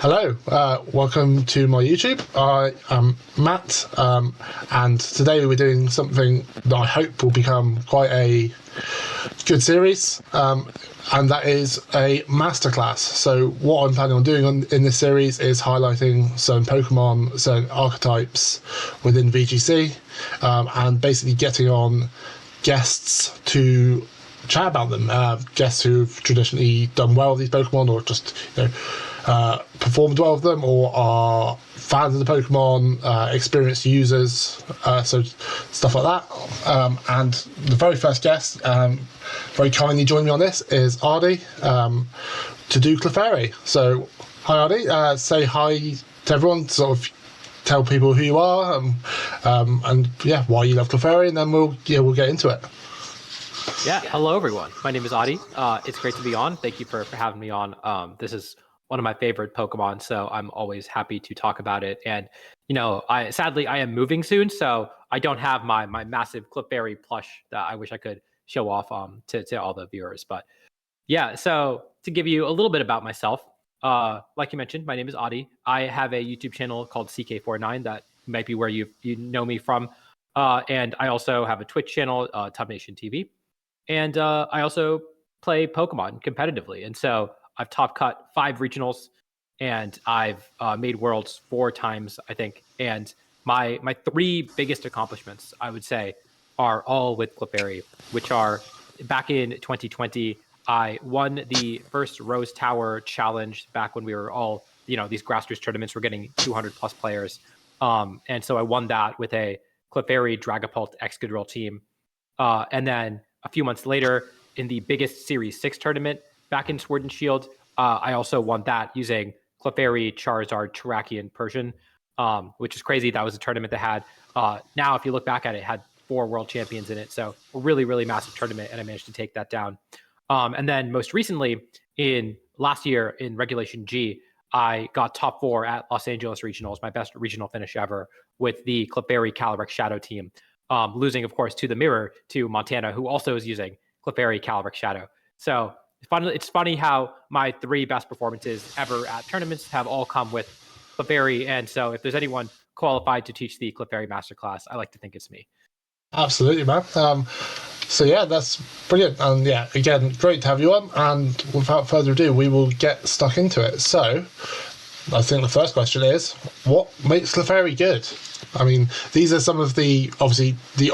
Hello, welcome to my YouTube. I am Matt, and today we're doing something that I hope will become quite a good series, and that is a masterclass. So what I'm planning on doing in this series is highlighting some Pokemon, certain archetypes within VGC, and basically getting on guests to chat about them, guests who've traditionally done well with these Pokemon, or just performed well with them, or are fans of the Pokemon, experienced users, so stuff like that. And the very first guest, very kindly joining me on this, is Ardy, to do Clefairy. So hi Ardy, say hi to everyone, sort of tell people who you are, and why you love Clefairy, and then we'll get into it. Yeah, hello everyone. My name is Adi. It's great to be on. Thank you for having me on. This is one of my favorite Pokemon, so I'm always happy to talk about it. And sadly I am moving soon, so I don't have my massive Clefairy plush that I wish I could show off to all the viewers. But yeah, so to give you a little bit about myself, like you mentioned, my name is Adi. I have a YouTube channel called CK49 that might be where you know me from, and I also have a Twitch channel, Tub Nation TV. And I also play Pokemon competitively. And so I've top cut 5 regionals, and I've made worlds 4 times, I think. And my 3 biggest accomplishments, I would say, are all with Clefairy, which are back in 2020, I won the first Rose Tower challenge back when we were all, these grassroots tournaments were getting 200 plus players. And so I won that with a Clefairy Dragapult Excadrill team. And then a few months later, in the biggest Series 6 tournament back in Sword and Shield, I also won that using Clefairy, Charizard, Terrakion, Persian, which is crazy. That was a tournament that had, now if you look back at it, had 4 world champions in it. So a really, really massive tournament, and I managed to take that down. And then most recently, in last year in Regulation G, I got top 4 at Los Angeles Regionals, my best regional finish ever, with the Clefairy Calyrex Shadow team. Losing, of course, to the mirror to Montana, who also is using Clefairy Calyrex Shadow. So it's funny how my 3 best performances ever at tournaments have all come with Clefairy. And so if there's anyone qualified to teach the Clefairy Masterclass, I like to think it's me. Absolutely, man. So yeah, that's brilliant. And yeah, again, great to have you on. And without further ado, we will get stuck into it. So I think the first question is, what makes Clefairy good? I mean, these are some of the, obviously, the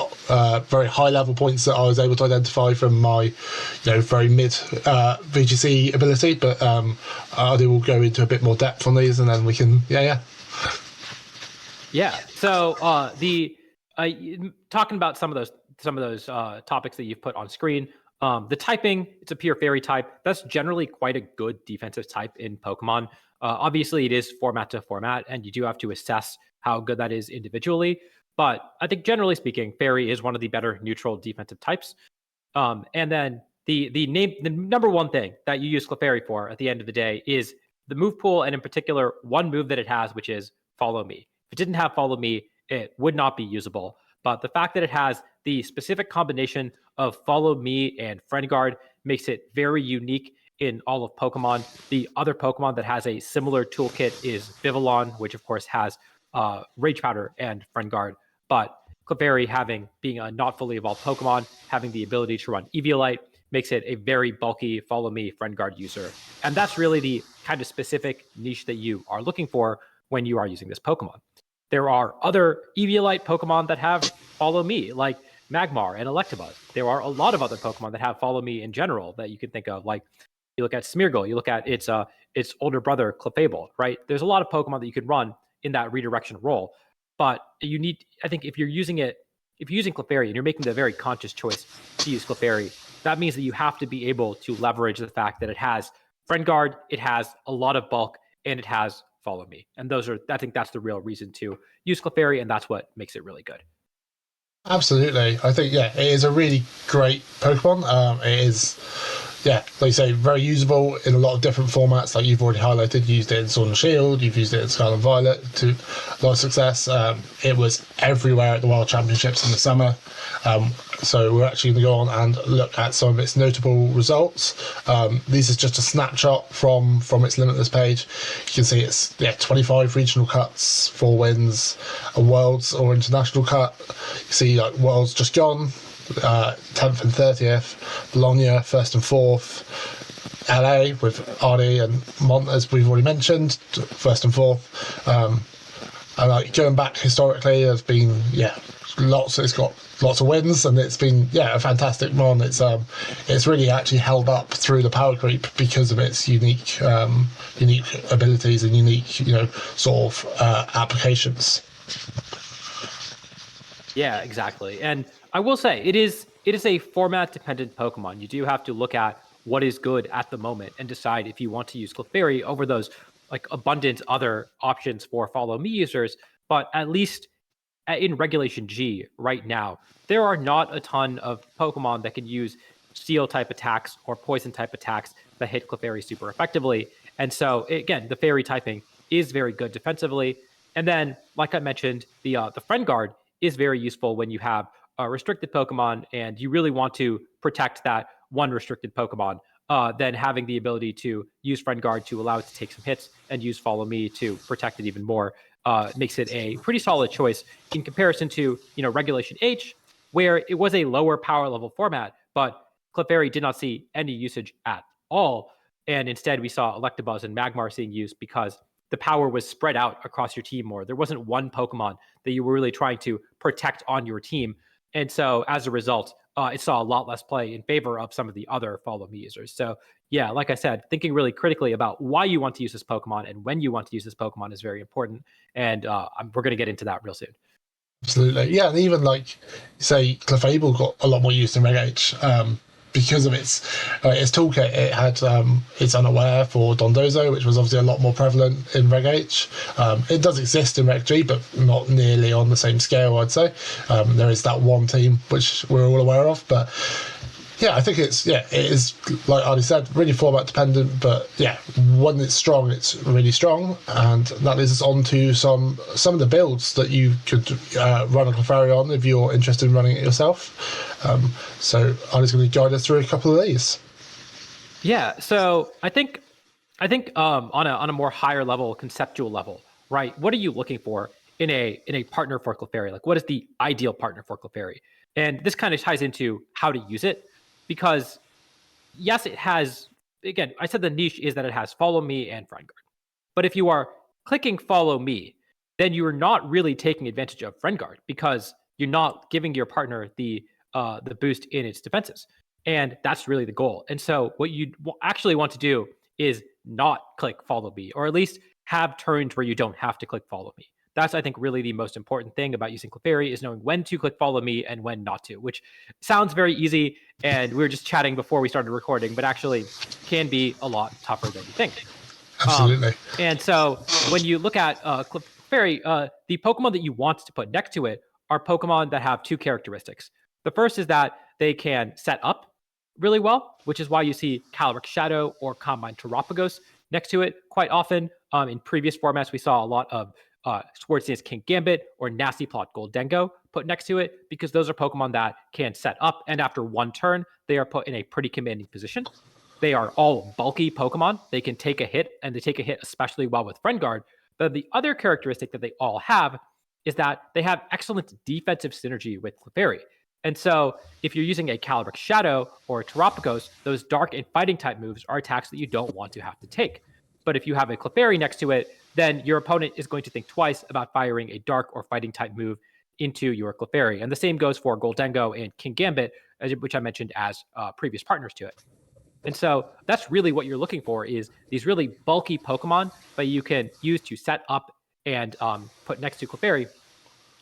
very high-level points that I was able to identify from my, very mid VGC ability, but I will go into a bit more depth on these, and then we can, Yeah, so talking about some of those topics that you've put on screen, the typing, it's a pure fairy type. That's generally quite a good defensive type in Pokemon. Obviously, it is format to format, and you do have to assess how good that is individually. But I think generally speaking, Fairy is one of the better neutral defensive types. And then the number one thing that you use Clefairy for at the end of the day is the move pool, and in particular, one move that it has, which is Follow Me. If it didn't have Follow Me, it would not be usable. But the fact that it has the specific combination of Follow Me and Friend Guard makes it very unique in all of Pokemon. The other Pokemon that has a similar toolkit is Vivillon, which of course has Rage Powder and Friend Guard. But Clefairy, being a not fully evolved Pokemon, having the ability to run Eviolite, makes it a very bulky Follow Me Friend Guard user. And that's really the kind of specific niche that you are looking for when you are using this Pokemon. There are other Eviolite Pokemon that have Follow Me, like Magmar and Electabuzz. There are a lot of other Pokemon that have Follow Me in general that you can think of, like you look at Smeargle, you look at its older brother Clefable, right? There's a lot of Pokemon that you can run in that redirection role, but I think if you're using Clefairy and you're making the very conscious choice to use Clefairy, that means that you have to be able to leverage the fact that it has Friend Guard, it has a lot of bulk, and it has Follow Me. And I think that's the real reason to use Clefairy, and that's what makes it really good. Absolutely. I think, it is a really great Pokemon. It is yeah, like you say, very usable in a lot of different formats. Like you've already highlighted, used it in Sword and Shield, you've used it in Scarlet and Violet to a lot of success. It was everywhere at the World Championships in the summer. So we're actually going to go on and look at some of its notable results. This is just a snapshot from its Limitless page. You can see it's 25 regional cuts, 4 wins, a Worlds or International cut. You see like Worlds just gone, 10th and 30th, Bologna 1st and 4th, LA with Ardy and Mont, as we've already mentioned, 1st and 4th. And like going back historically, there's been it's got lots of wins, and it's been a fantastic run. It's really actually held up through the power creep because of its unique abilities and unique sort of applications. Yeah, exactly. And I will say it is a format dependent Pokemon. You do have to look at what is good at the moment and decide if you want to use Clefairy over those like abundant other options for Follow Me users. But at least in Regulation G right now, there are not a ton of Pokemon that can use Steel type attacks or Poison type attacks that hit Clefairy super effectively. And so again, the Fairy typing is very good defensively. And then, like I mentioned, the Friend Guard is very useful when you have a restricted Pokemon and you really want to protect that one restricted Pokemon. Then having the ability to use Friend Guard to allow it to take some hits and use Follow Me to protect it even more makes it a pretty solid choice in comparison to Regulation H, where it was a lower power level format, but Clefairy did not see any usage at all. And instead, we saw Electabuzz and Magmar seeing use because the power was spread out across your team more. There wasn't one Pokemon that you were really trying to protect on your team. And so as a result, it saw a lot less play in favor of some of the other Follow Me users. So yeah, like I said, thinking really critically about why you want to use this Pokemon and when you want to use this Pokemon is very important. And we're going to get into that real soon. Absolutely, yeah, and even like say Clefable got a lot more use in Reg H because of its toolkit. It had its Unaware for Dondozo, which was obviously a lot more prevalent in Reg H. It does exist in Reg G, but not nearly on the same scale, I'd say. There is that one team which we're all aware of, but yeah, I think it is, like Ardy said, really format dependent, but yeah, when it's strong, it's really strong, and that leads us on to some of the builds that you could run a Clefairy on if you're interested in running it yourself. So Ardy's going to guide us through a couple of these. Yeah, so I think on a more higher level, conceptual level, right? What are you looking for in a partner for Clefairy? Like, what is the ideal partner for Clefairy? And this kind of ties into how to use it. Because yes, it has, again, I said the niche is that it has Follow Me and Friend Guard. But if you are clicking Follow Me, then you are not really taking advantage of Friend Guard because you're not giving your partner the boost in its defenses. And that's really the goal. And so what you actually want to do is not click Follow Me, or at least have turns where you don't have to click Follow Me. That's, I think, really the most important thing about using Clefairy is knowing when to click Follow Me and when not to, which sounds very easy. And we were just chatting before we started recording, but actually can be a lot tougher than you think. Absolutely. And so when you look at Clefairy, the Pokemon that you want to put next to it are Pokemon that have two characteristics. The first is that they can set up really well, which is why you see Calyrex Shadow or Combine Terapagos next to it quite often. In previous formats, we saw a lot of Swords Dance King Gambit or Nasty Plot Goldengo put next to it because those are Pokemon that can set up, and after one turn, they are put in a pretty commanding position. They are all bulky Pokemon. They can take a hit, and they take a hit especially well with Friend Guard. But the other characteristic that they all have is that they have excellent defensive synergy with Clefairy. And so if you're using a Calyrex Shadow or a Terapagos, those dark and fighting type moves are attacks that you don't want to have to take. But if you have a Clefairy next to it, then your opponent is going to think twice about firing a dark or fighting type move into your Clefairy. And the same goes for Goldengo and King Gambit, which I mentioned as previous partners to it. And so that's really what you're looking for is these really bulky Pokemon that you can use to set up and put next to Clefairy.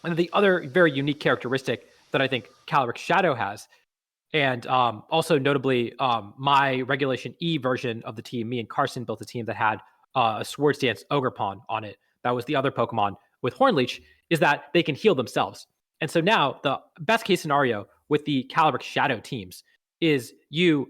And the other very unique characteristic that I think Calyrex Shadow has, and also notably my Regulation E version of the team, me and Carson built a team that had a Swords Dance Ogerpon on it. That was the other Pokemon with Hornleech, is that they can heal themselves. And so now the best case scenario with the Calyrex Shadow teams is you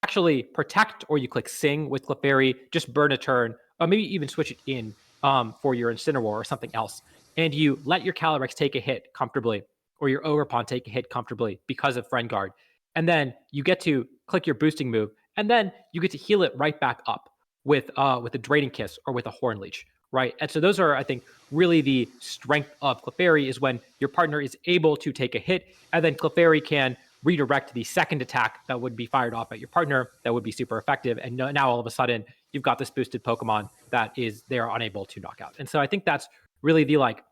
actually protect or you click Sing with Clefairy, just burn a turn, or maybe even switch it in for your Incineroar or something else, and you let your Calyrex take a hit comfortably, or your Ogerpon take a hit comfortably because of Friend Guard, and then you get to click your boosting move, and then you get to heal it right back up with a Draining Kiss or with a Horn Leech, right? And so those are, I think, really the strength of Clefairy is when your partner is able to take a hit, and then Clefairy can redirect the second attack that would be fired off at your partner that would be super effective. And now all of a sudden you've got this boosted Pokemon that is they're unable to knock out. And so I think that's really the like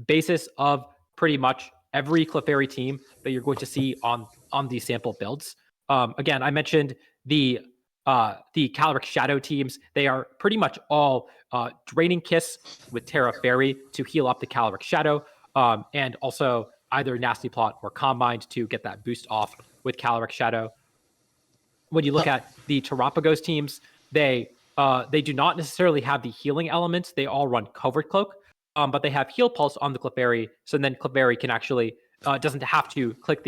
basis of pretty much every Clefairy team that you're going to see on these sample builds. Again, I mentioned the Calyrex Shadow teams. They are pretty much all Draining Kiss with Terra Fairy to heal up the Calyrex Shadow, and also either Nasty Plot or Combined to get that boost off with Calyrex Shadow. When you look at the Terapagos teams, they do not necessarily have the healing elements. They all run Covert Cloak, but they have Heal Pulse on the Clefairy, so then Clefairy can actually doesn't have to click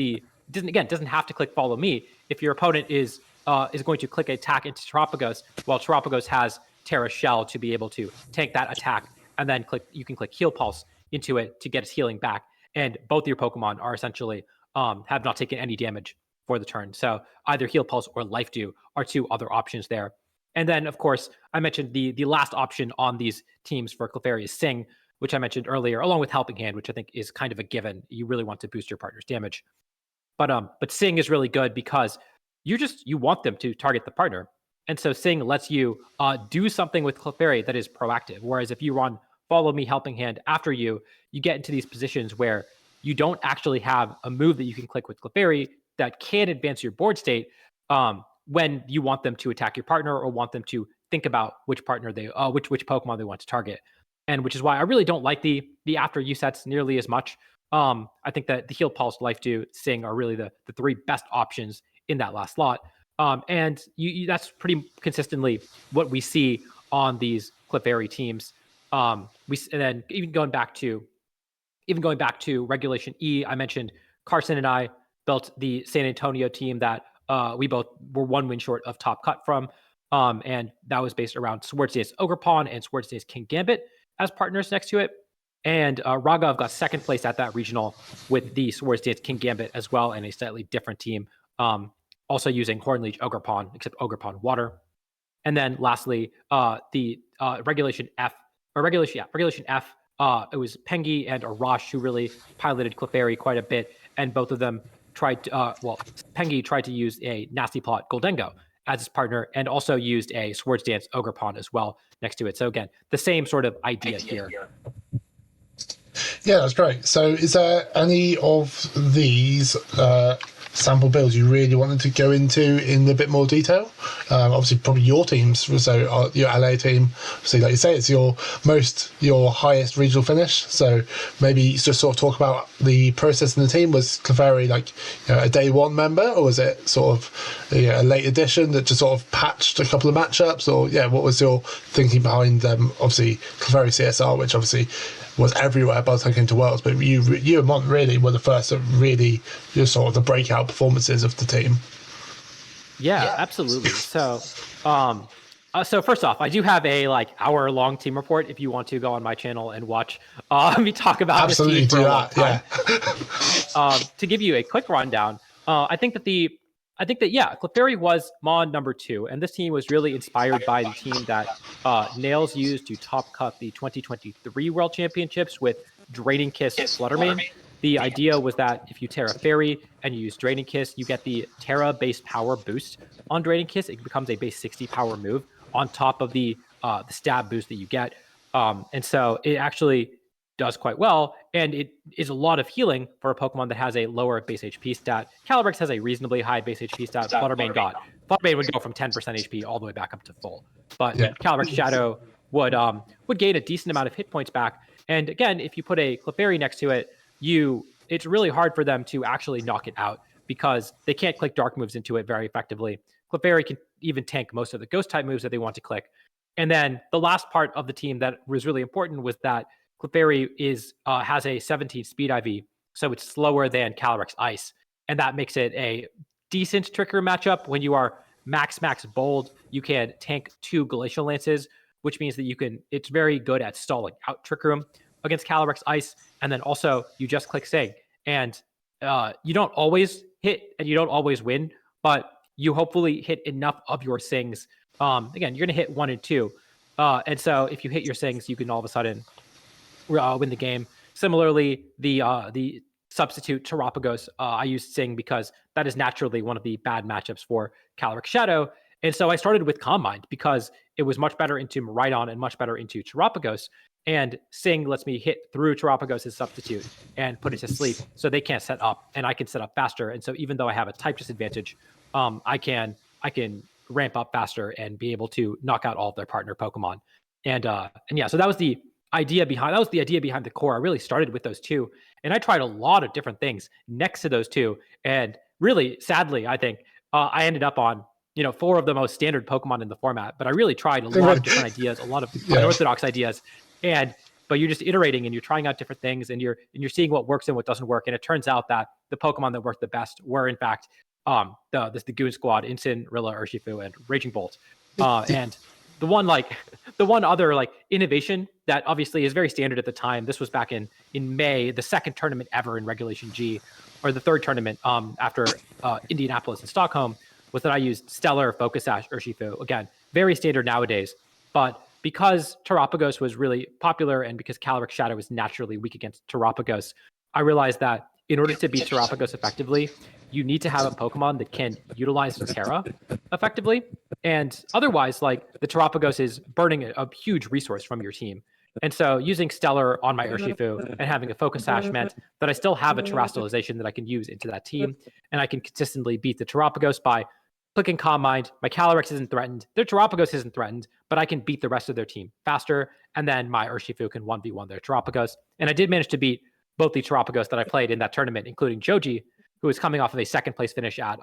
doesn't have to click Follow Me if your opponent is going to click attack into Terapagos, while Terapagos has Terra Shell to be able to tank that attack, and then you can click Heal Pulse into it to get its healing back. And both your Pokemon are essentially have not taken any damage for the turn. So either Heal Pulse or Life Dew are two other options there. And then, of course, I mentioned the last option on these teams for Clefairy is Sing, which I mentioned earlier, along with Helping Hand, which I think is kind of a given. You really want to boost your partner's damage. But Sing is really good because you want them to target the partner. And so Sing lets you do something with Clefairy that is proactive. Whereas if you run Follow Me, Helping Hand after you get into these positions where you don't actually have a move that you can click with Clefairy that can advance your board state when you want them to attack your partner or want them to think about which partner which Pokemon they want to target. And which is why I really don't like the after you sets nearly as much. I think that the Heal Pulse, Life Dew, Sing are really the three best options in that last slot. And that's pretty consistently what we see on these Clefairy teams. And then even going back to Regulation E, I mentioned Carson and I built the San Antonio team that we both were one win short of top cut from. And that was based around Swords Dance Ogerpon and Swords Dance King Gambit as partners next to it. And Raghav got second place at that regional with the Swords Dance King Gambit as well, and a slightly different team, also using Horn Leech Ogerpon, except Ogerpon Water. And then lastly, the Regulation F, it was Pengi and Arash who really piloted Clefairy quite a bit, and both of them tried to, Pengi tried to use a Nasty Plot Goldengo as his partner, and also used a Swords Dance Ogerpon as well next to it. So again, the same sort of idea here. Yeah, that's great. So is there any of these sample builds you really wanted to go into in a bit more detail? Obviously, probably your teams, so your LA team, obviously, like you say, it's your highest regional finish. So maybe just sort of talk about the process in the team. Was Clefairy like a day one member, or was it sort of a late addition that just sort of patched a couple of matchups? Or what was your thinking behind obviously Clefairy CSR, which obviously was everywhere by the time it came to Worlds, but you and Mont really were the first that really just sort of the breakout performances of the team. Yeah, absolutely. So first off, I do have a hour-long team report if you want to go on my channel and watch me talk about absolutely this team do for a long time. Yeah. To give you a quick rundown, I think that Clefairy was Mon number 2, and this team was really inspired by the team that Nails used to top cut the 2023 World Championships with Draining Kiss Fluttermane. The idea was that if you Terra Fairy and you use Draining Kiss, you get the Terra-based power boost on Draining Kiss. It becomes a base 60 power move on top of the stab boost that you get. And so it actually does quite well, and it is a lot of healing for a Pokemon that has a lower base HP stat. Calyrex has a reasonably high base HP stat. Fluttermane would go from 10% HP all the way back up to full. But Calyrex Shadow would gain a decent amount of hit points back. And again, if you put a Clefairy next to it, it's really hard for them to actually knock it out because they can't click dark moves into it very effectively. Clefairy can even tank most of the ghost type moves that they want to click. And then the last part of the team that was really important was that Clefairy has a 17 speed IV, so it's slower than Calyrex Ice, and that makes it a decent trickier matchup when you are max bold, you can tank 2 Glacial Lances, which means that it's very good at stalling out Trick Room against Calyrex Ice. And then also you just click Sing. And you don't always hit and you don't always win, but you hopefully hit enough of your Sings. Again, you're going to hit 1 and 2. And so if you hit your Sings, you can all of a sudden win the game. Similarly, the substitute Terapagos, I used Sing because that is naturally one of the bad matchups for Calyrex Shadow. And so I started with Calm Mind because it was much better into Miraidon and much better into Terapagos. And Sing lets me hit through Terapagos' substitute and put it to sleep so they can't set up and I can set up faster. And so even though I have a type disadvantage, I can ramp up faster and be able to knock out all of their partner Pokemon. And yeah, so that was the idea behind the core. I really started with those two. And I tried a lot of different things next to those two. And really, sadly, I think I ended up on 4 of the most standard Pokemon in the format. But I really tried a lot of different ideas, a lot of unorthodox ideas. But you're just iterating and you're trying out different things and you're seeing what works and what doesn't work. And it turns out that the Pokemon that worked the best were in fact the Goon Squad, Incin, Rilla, Urshifu, and Raging Bolt. And the one other innovation that obviously is very standard at the time. This was back in May, the second tournament ever in Regulation G, or the third tournament after Indianapolis and Stockholm, was that I used Stellar, Focus Sash, Urshifu. Again, very standard nowadays, but because Terapagos was really popular and because Calyrex Shadow is naturally weak against Terapagos, I realized that in order to beat Terapagos effectively, you need to have a Pokemon that can utilize Terra effectively. And otherwise, the Terapagos is burning a huge resource from your team. And so using Stellar on my Urshifu and having a Focus Sash meant that I still have a Terastallization that I can use into that team. And I can consistently beat the Terapagos by clicking Calm Mind. My Calyrex isn't threatened. Their Terapagos isn't threatened, but I can beat the rest of their team faster. And then my Urshifu can 1v1 their Terapagos. And I did manage to beat both the Terapagos that I played in that tournament, including Joji, who was coming off of a second place finish at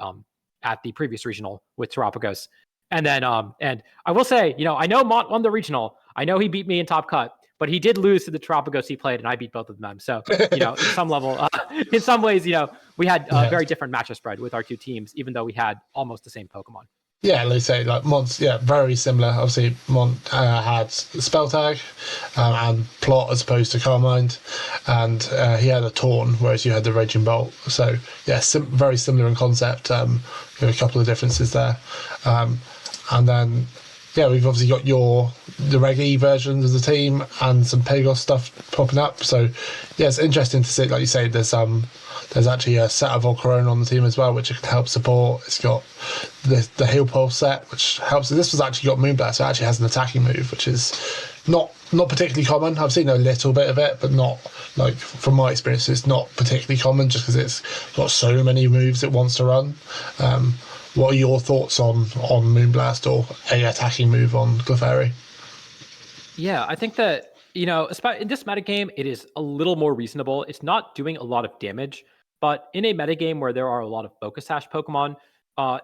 the previous regional with Terapagos. And then, and I will say, I know Mont won the regional. I know he beat me in Top Cut, but he did lose to the Terapagos he played, and I beat both of them. So, in some level, in some ways, we had a very different matchup spread with our two teams, even though we had almost the same Pokemon. Yeah, let's say Mont's very similar. Obviously, Mont had Spell Tag and Plot as opposed to Calm Mind, and he had a Taunt, whereas you had the Raging Bolt. So yeah, very similar in concept. With a couple of differences there, and then we've obviously got the Reg E versions of the team and some Pagos stuff popping up. So yeah, it's interesting to see. Like you say, there's actually a set of Volcarona on the team as well, which can help support. It's got the Heal Pulse set, which helps. This was actually got Moonblast, so it actually has an attacking move, which is not particularly common. I've seen a little bit of it, but not from my experience, it's not particularly common just because it's got so many moves it wants to run. What are your thoughts on Moonblast or a attacking move on Clefairy? Yeah, I think that in this metagame, it is a little more reasonable. It's not doing a lot of damage, but in a metagame where there are a lot of Focus Sash Pokemon,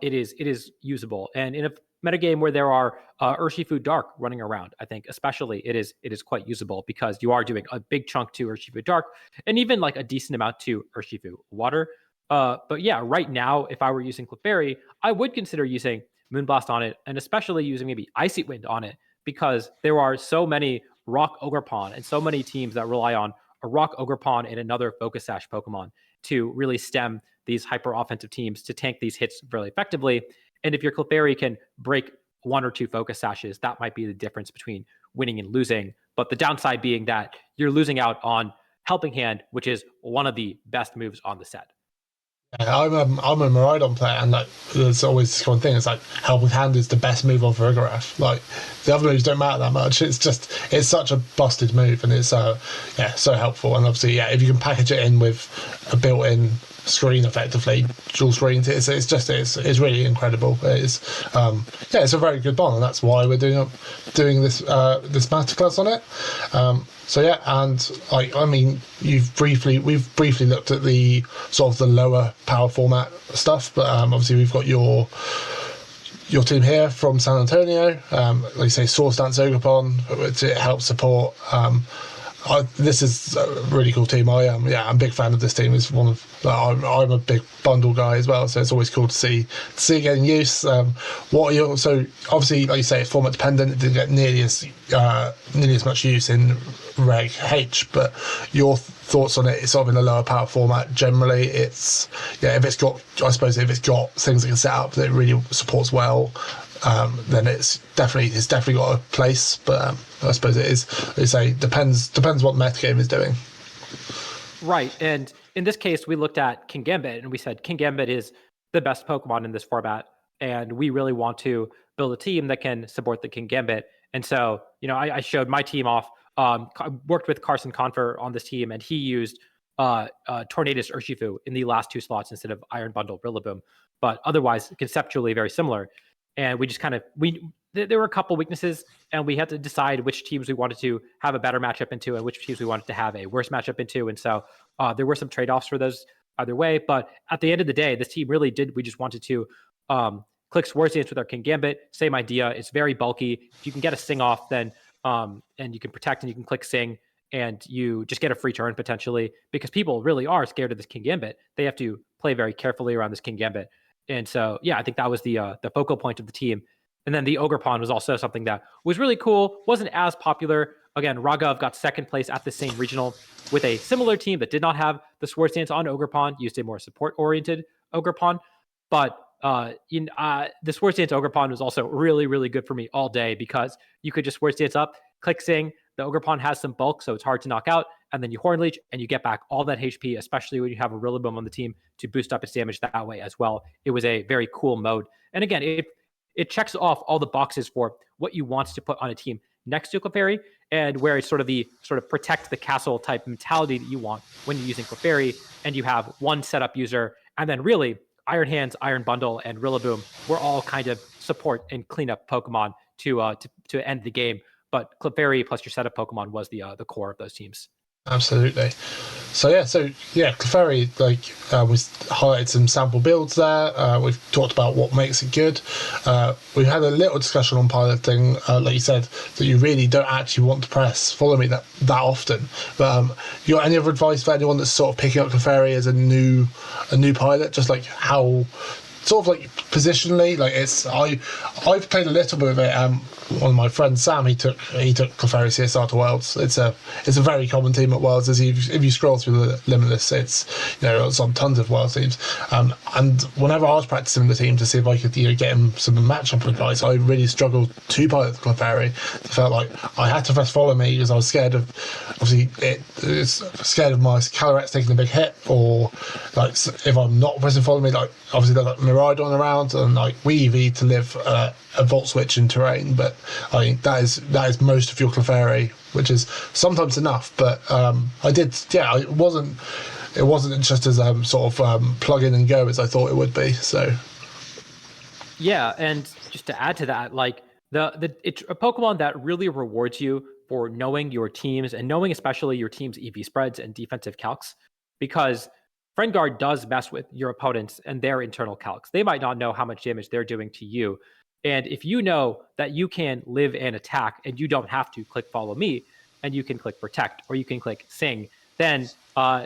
it is usable. And in a metagame where there are Urshifu Dark running around, I think especially it is quite usable because you are doing a big chunk to Urshifu Dark and even a decent amount to Urshifu Water. But yeah, right now, if I were using Clefairy, I would consider using Moonblast on it, and especially using maybe Icy Wind on it, because there are so many Rock Ogerpon and so many teams that rely on a Rock Ogerpon and another Focus Sash Pokemon to really stem these hyper offensive teams to tank these hits really effectively. And if your Clefairy can break 1 or 2 Focus Sashes, that might be the difference between winning and losing. But the downside being that you're losing out on Helping Hand, which is one of the best moves on the set. I'm a Miraidon player, and there's always this common thing. It's Helping Hand is the best move on Farigiraf. The other moves don't matter that much. It's such a busted move, and it's so helpful. And obviously, if you can package it in with a built-in screen, effectively dual screens, it's really incredible. It's a very good bond, and that's why we're doing this masterclass on it. We've briefly looked at the sort of the lower power format stuff, but obviously we've got your team here from San Antonio. Like you say, Source Dance Ogerpon, which it helps support this is a really cool team. I'm a big fan of this team. It's one of I'm a big bundle guy as well, so it's always cool to see getting use. What are your, so obviously, like you say, it's format dependent. It didn't get nearly as much use in Reg H, but your thoughts on it? It's sort of in a lower power format. Generally, it's if it's got things that can set up that it really supports well, then it's definitely got a place. But I suppose it is, they say, depends what metagame is doing. Right. And in this case, we looked at King Gambit and we said King Gambit is the best Pokemon in this format. And we really want to build a team that can support the King Gambit. And so, I showed my team off, worked with Carson Confer on this team, and he used Tornadus Urshifu in the last 2 slots instead of Iron Bundle Rillaboom. But otherwise, conceptually very similar. And we just there were a couple weaknesses, and we had to decide which teams we wanted to have a better matchup into and which teams we wanted to have a worse matchup into. And so there were some trade-offs for those either way. But at the end of the day, this team really did. We just wanted to click Swords Dance with our King Gambit. Same idea. It's very bulky. If you can get a Sing off, then and you can protect and you can click Sing, and you just get a free turn potentially, because people really are scared of this King Gambit. They have to play very carefully around this King Gambit. And so, I think that was the focal point of the team. And then the Ogerpon was also something that was really cool. Wasn't as popular. Again, Raghav got 2nd place at the same regional with a similar team that did not have the Swords Dance on Ogerpon, used a more support-oriented Ogerpon. But the Swords Dance Ogerpon was also really, really good for me all day, because you could just Swords Dance up, click Sing. The Ogerpon has some bulk, so it's hard to knock out. And then you Horn Leech, and you get back all that HP, especially when you have a Rillaboom on the team to boost up its damage that way as well. It was a very cool mode. And again, it checks off all the boxes for what you want to put on a team next to Clefairy, and where it's sort of protect the castle type mentality that you want when you're using Clefairy, and you have one setup user, and then really Iron Hands, Iron Bundle, and Rillaboom were all kind of support and clean up Pokemon to end the game. But Clefairy plus your setup Pokemon was the core of those teams. Absolutely. So Clefairy, we highlighted some sample builds there. We've talked about what makes it good. We had a little discussion on piloting, like you said, that you really don't actually want to press follow me that often. But you got any other advice for anyone that's sort of picking up Clefairy as a new pilot? Just like how, sort of like positionally, like I've played a little bit of it. One of my friends, Sam, he took Clefairy CSR to Worlds. It's a very common team at Worlds. If you scroll through the Limitless, it's on tons of Worlds teams. And whenever I was practicing the team to see if I could get him some matchup advice, I really struggled to pilot Clefairy. I felt like I had to press follow me because I was scared of, scared of my Calyrex taking a big hit, or like if I'm not pressing follow me, like obviously they've got Miraidon around and like Weavy to live a Volt Switch in terrain, but I think that is most of your Clefairy, which is sometimes enough. But it wasn't just as sort of plug in and go as I thought it would be. So and just to add to that, like it's a Pokemon that really rewards you for knowing your teams, and knowing especially your team's EV spreads and defensive calcs, because Friend Guard does mess with your opponents and their internal calcs. They might not know how much damage they're doing to you. And if you know that you can live and attack and you don't have to click follow me, and you can click protect or you can click sing, then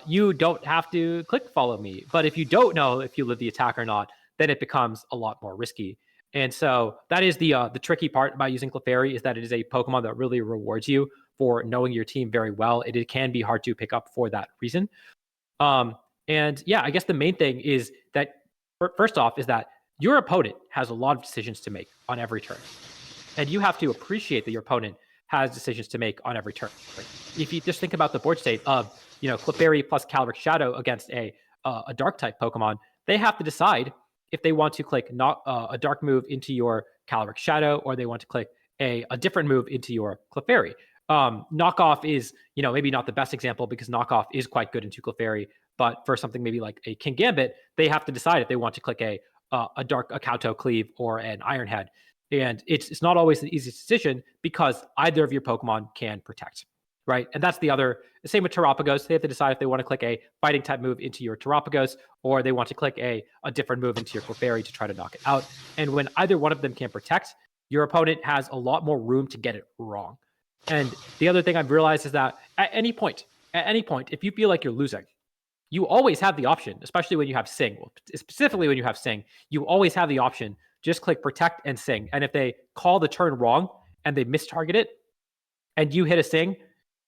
you don't have to click follow me. But if you don't know if you live the attack or not, then it becomes a lot more risky. And so that is the tricky part about using Clefairy, is that it is a Pokemon that really rewards you for knowing your team very well. It can be hard to pick up for that reason. And I guess the main thing is that, first off, is that your opponent has a lot of decisions to make on every turn. And you have to appreciate that your opponent has decisions to make on every turn. If you just think about the board state of, Clefairy plus Calyrex Shadow against a dark type Pokemon, they have to decide if they want to click not a dark move into your Calyrex Shadow, or they want to click a different move into your Clefairy. Knockoff is, maybe not the best example, because Knockoff is quite good into Clefairy, but for something maybe like a King Gambit, they have to decide if they want to click a Kauto Cleave or an Iron Head. And it's not always the easiest decision, because either of your Pokemon can protect, right? And that's the same with Terapagos. They have to decide if they want to click a fighting type move into your Terapagos, or they want to click a different move into your Clefairy to try to knock it out. And when either one of them can protect, your opponent has a lot more room to get it wrong. And the other thing I've realized is that at any point, if you feel like you're losing, you always have the option, especially when you have Sing, specifically when you have Sing, you always have the option, just click protect and Sing. And if they call the turn wrong and they mistarget it and you hit a Sing,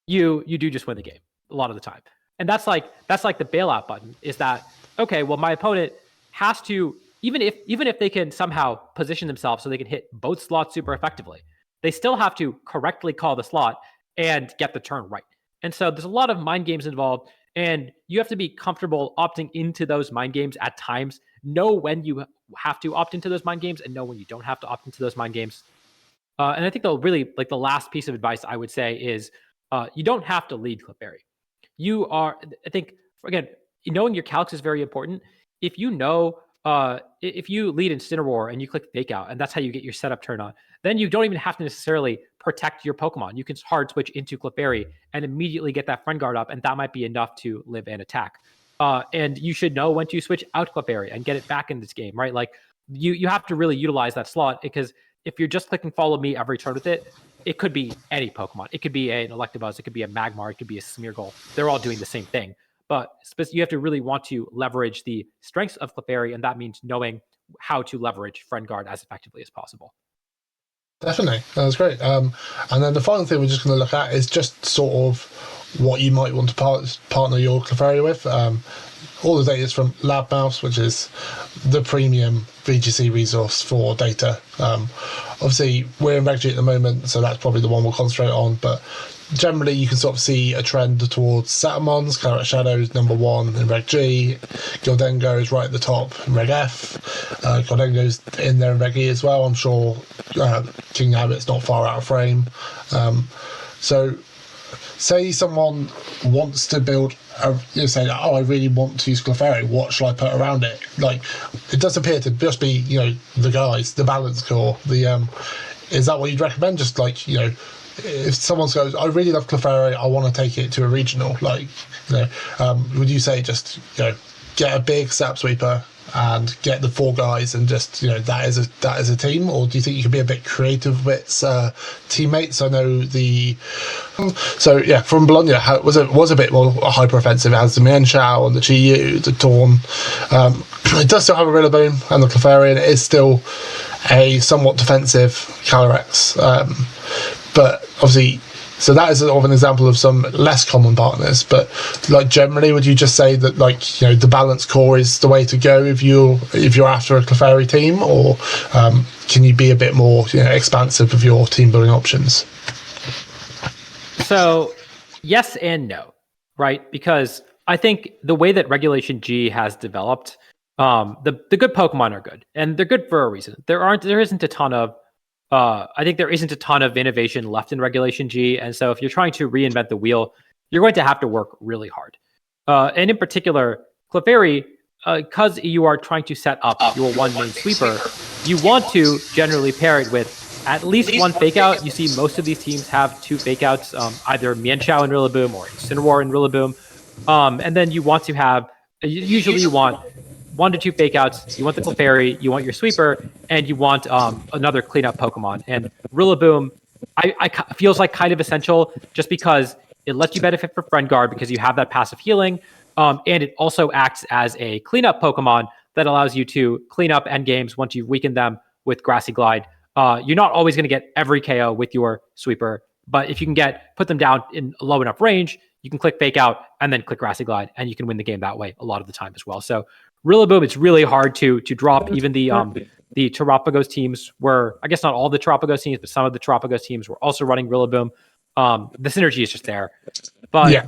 you do just win the game a lot of the time. And that's like the bailout button, is that, okay, well, my opponent has to, even if they can somehow position themselves so they can hit both slots super effectively, they still have to correctly call the slot and get the turn right. And so there's a lot of mind games involved, and you have to be comfortable opting into those mind games at times. Know when you have to opt into those mind games and know when you don't have to opt into those mind games. And I think the last piece of advice I would say is you don't have to lead Clefairy. I think, again, knowing your calcs is very important. If you know, if you lead Incineroar and you click Fake Out, and that's how you get your setup turn on, then you don't even have to necessarily protect your Pokemon. You can hard switch into Clefairy and immediately get that Friend Guard up, and that might be enough to live and attack. And you should know when to switch out Clefairy and get it back in this game, right? Like you have to really utilize that slot, because if you're just clicking Follow Me every turn with it, it could be any Pokemon. It could be an Electabuzz, it could be a Magmar, it could be a Smeargle. They're all doing the same thing. But you have to really want to leverage the strengths of Clefairy, and that means knowing how to leverage Friend Guard as effectively as possible. Definitely, that's great. And then the final thing we're just going to look at is just sort of what you might want to partner your Clefairy with. All the data is from LabMouse, which is the premium VGC resource for data. Obviously, we're in Reg G at the moment, so that's probably the one we'll concentrate on. But generally, you can sort of see a trend towards Satamons. Calyrex Shadow is number 1 in Reg G. Gildengo is right at the top in Reg F. Gildengo's in there in Reg E as well. I'm sure King Abbott's not far out of frame. So say someone wants to build say, oh, I really want to use Clefairy, what shall I put around it? Like, it does appear to just be, the guys, the balance core. Is that what you'd recommend? Just like, if someone goes, I really love Clefairy, I want to take it to a regional, would you say just, get a big Sap Sweeper and get the 4 guys and just, that is a team? Or do you think you can be a bit creative with teammates? I know from Bologna, was a bit more hyper offensive. It has the Mienshao and the Chi-Yu, the Dawn. It does still have a Rillaboom and the Clefairy, and it is still a somewhat defensive Calyrex. But obviously, so that is sort of an example of some less common partners. But generally, would you just say that the balance core is the way to go if you're after a Clefairy team, or can you be a bit more expansive of your team building options? So yes and no, right? Because I think the way that Regulation G has developed, the good Pokemon are good, and they're good for a reason. There isn't a ton of I think there isn't a ton of innovation left in Regulation G, and so if you're trying to reinvent the wheel, you're going to have to work really hard. And in particular, Clefairy, because you are trying to set up your one main sweeper, you want to generally pair it with at least one fake out. You see most of these teams have 2 fake outs, either Mienshao and Rillaboom or Incineroar and Rillaboom. And then you want to have, usually you want 1 to 2 fake outs, you want the Clefairy, you want your sweeper, and you want another cleanup Pokemon. And Rillaboom I feels like kind of essential, just because it lets you benefit from Friend Guard because you have that passive healing. And it also acts as a cleanup Pokemon that allows you to clean up endgames once you've weakened them with Grassy Glide. You're not always going to get every KO with your sweeper, but if you can put them down in a low enough range, you can click Fake Out and then click Grassy Glide, and you can win the game that way a lot of the time as well. So Rillaboom, it's really hard to drop. Even the Terapagos teams were, I guess not all the Terapagos teams, but some of the Terapagos teams were also running Rillaboom. The synergy is just there. But yeah,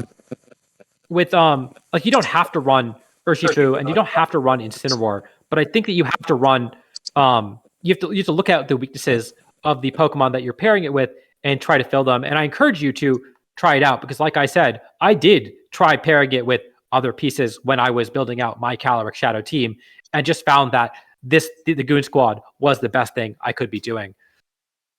with you don't have to run Urshifu and you don't have to run Incineroar, but I think that you have to run you have to look at the weaknesses of the Pokemon that you're pairing it with and try to fill them. And I encourage you to try it out, because like I said, I did try pairing it with other pieces when I was building out my Calyrex Shadow team, and just found that the Goon Squad was the best thing I could be doing.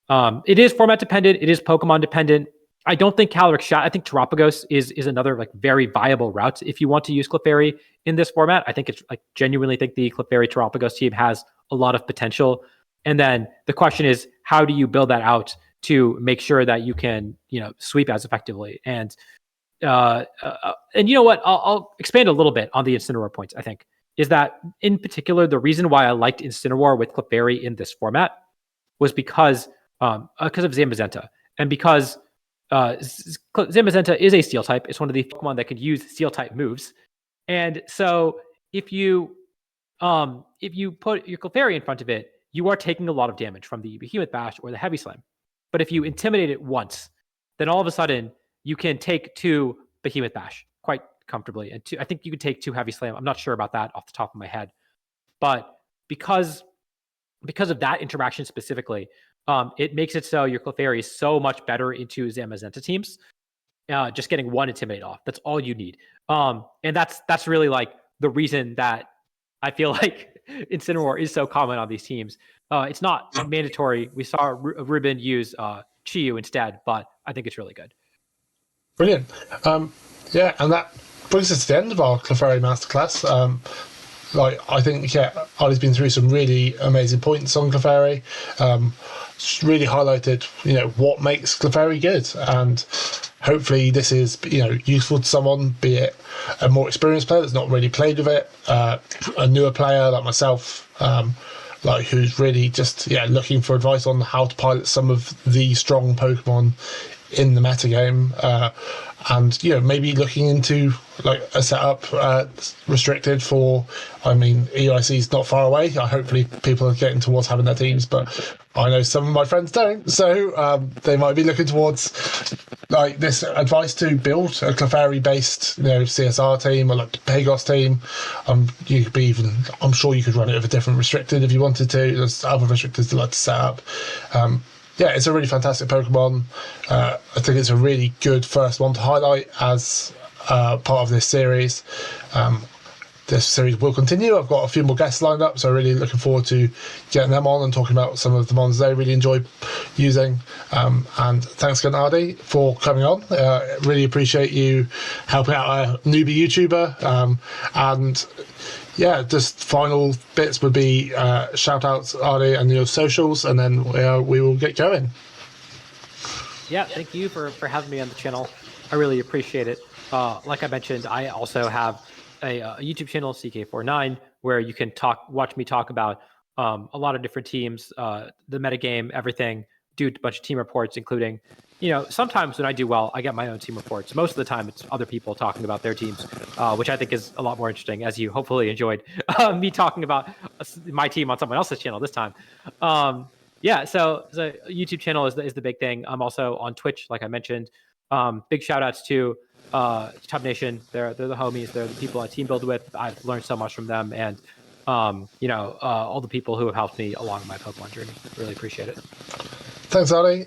It is format dependent. It is Pokemon dependent. I don't think Calyrex Shadow, I think Terapagos is another very viable route if you want to use Clefairy in this format. I think genuinely think the Clefairy Terapagos team has a lot of potential. And then the question is, how do you build that out to make sure that you can, sweep as effectively. And you know what? I'll expand a little bit on the Incineroar points. I think is that in particular the reason why I liked Incineroar with Clefairy in this format was because of Zamazenta, and because Zamazenta is a Steel type. It's one of the Pokemon that could use Steel type moves, and so if you put your Clefairy in front of it, you are taking a lot of damage from the Behemoth Bash or the Heavy Slam. But if you intimidate it once, then all of a sudden you can take 2 Behemoth Bash quite comfortably. And I think you could take 2 Heavy Slam. I'm not sure about that off the top of my head. But because of that interaction specifically, it makes it so your Clefairy is so much better into Zamazenta teams. Just getting 1 Intimidate off. That's all you need. And that's really like the reason that I feel like Incineroar is so common on these teams. It's not mandatory. We saw Ruben use Chiyu instead, but I think it's really good. Brilliant. Yeah, and that brings us to the end of our Clefairy Masterclass. I think, Ollie's been through some really amazing points on Clefairy. Really highlighted, what makes Clefairy good, and hopefully this is, useful to someone, be it a more experienced player that's not really played with it, a newer player like myself, who's really just looking for advice on how to pilot some of the strong Pokemon in the metagame, and maybe looking into a setup restricted for. I mean, EIC is not far away. Hopefully, people are getting towards having their teams, but I know some of my friends don't, so they might be looking towards this advice to build a Clefairy-based, CSR team or Pagos team. You could be even. I'm sure you could run it with a different restricted if you wanted to. There's other restrictors to to set up. It's a really fantastic Pokemon. I think it's a really good first one to highlight as part of this series. This series will continue. I've got a few more guests lined up, so really looking forward to getting them on and talking about some of the mons they really enjoy using. And thanks again, Ardy, for coming on. Really appreciate you helping out a newbie YouTuber. And just final bits would be shout outs, Ardy, and your socials, and then we will get going. Yeah, thank you for having me on the channel. I really appreciate it. Like I mentioned, I also have a YouTube channel, CK49, where you can watch me talk about a lot of different teams, the metagame, everything, do a bunch of team reports, including, sometimes when I do well, I get my own team reports. Most of the time, it's other people talking about their teams, which I think is a lot more interesting, as you hopefully enjoyed me talking about my team on someone else's channel this time. So the YouTube channel is the big thing. I'm also on Twitch, like I mentioned. Big shout outs to Tub Nation. They're the homies. They're the people I team build with. I've learned so much from them, and all the people who have helped me along my Pokemon journey. Really appreciate it. Thanks, Ardy.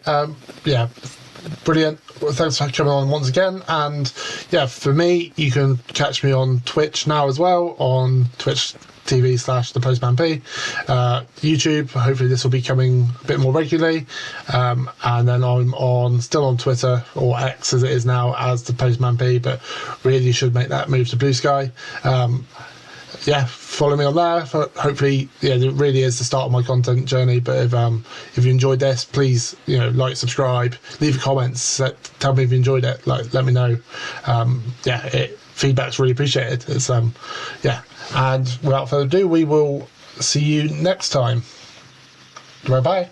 Brilliant. Well, thanks for coming on once again. And for me, you can catch me on Twitch now as well, on Twitch TV/The Postman P. YouTube, hopefully this will be coming a bit more regularly. And then I'm still on Twitter, or X as it is now, as The Postman P, but really should make that move to Blue Sky. Follow me on there. Hopefully, it really is the start of my content journey. But if you enjoyed this, please, subscribe, leave comments, tell me if you enjoyed it. Let me know. Feedback's really appreciated. It's and without further ado, we will see you next time. Bye bye.